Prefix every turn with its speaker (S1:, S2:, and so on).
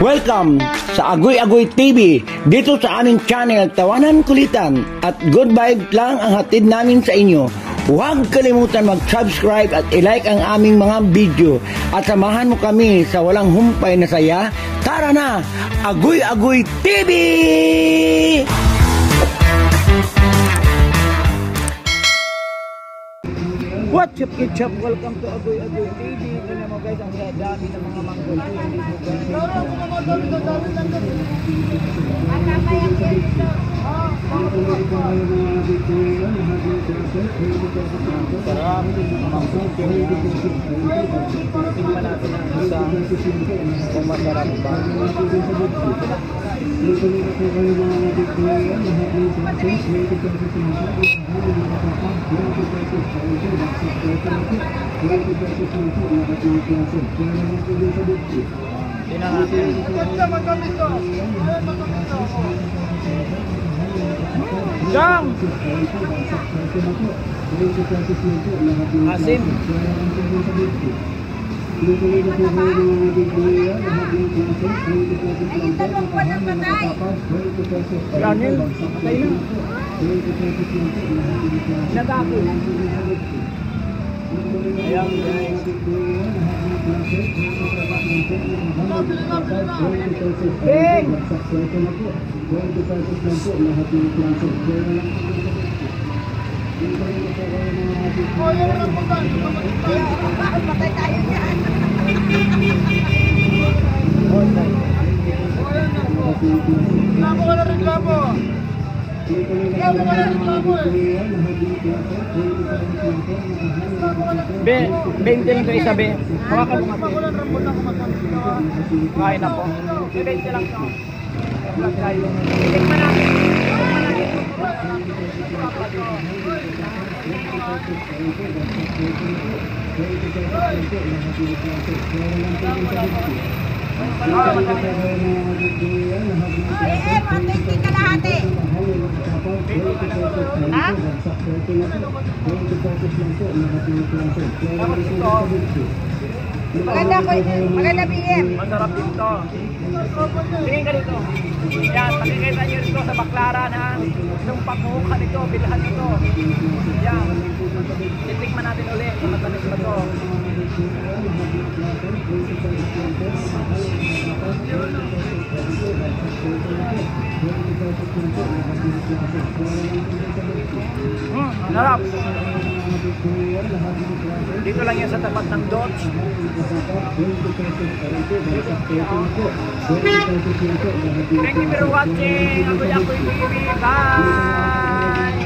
S1: Welcome sa Agoy Agoy TV. Dito sa aming channel, tawanan, kulitan at good vibe lang ang hatid namin sa inyo. Huwag kalimutan mag-subscribe at i-like ang aming mga video at samahan mo kami sa walang humpay na saya. Tara na, Agoy Agoy TV! What's up, ketchup? Welcome to Agoy Agoy TV. Tignan mo guys, ang dami ng mga mango. Sarap. Tingnan natin ang isa kung masarap ba. Jam! Asim! Yanin, patay na. Nagako. Ayan guys. Bing!
S2: Patay tayo dyan.
S3: Reklamo ka na reklamo. Reklamo ka na reklamo eh.
S1: 20 lang kayo sabi. Hawakan mo nga.
S3: Kain
S1: na po.
S3: 20 lang to.
S2: Tikman natin. Matinti ka lahati. Ha? Maganda BM.
S3: Masarap dito. Tingin ka dito. Yan, makikita nyo dito sa Baclaran ha. Itong pagmuka nito, bilhan nito. Yan. Titikman natin ulit kung matamis ba ito. Harap. Dito lang yan sa tapat ng Dodge. Thank you for watching. Agoy Agoy TV. Bye!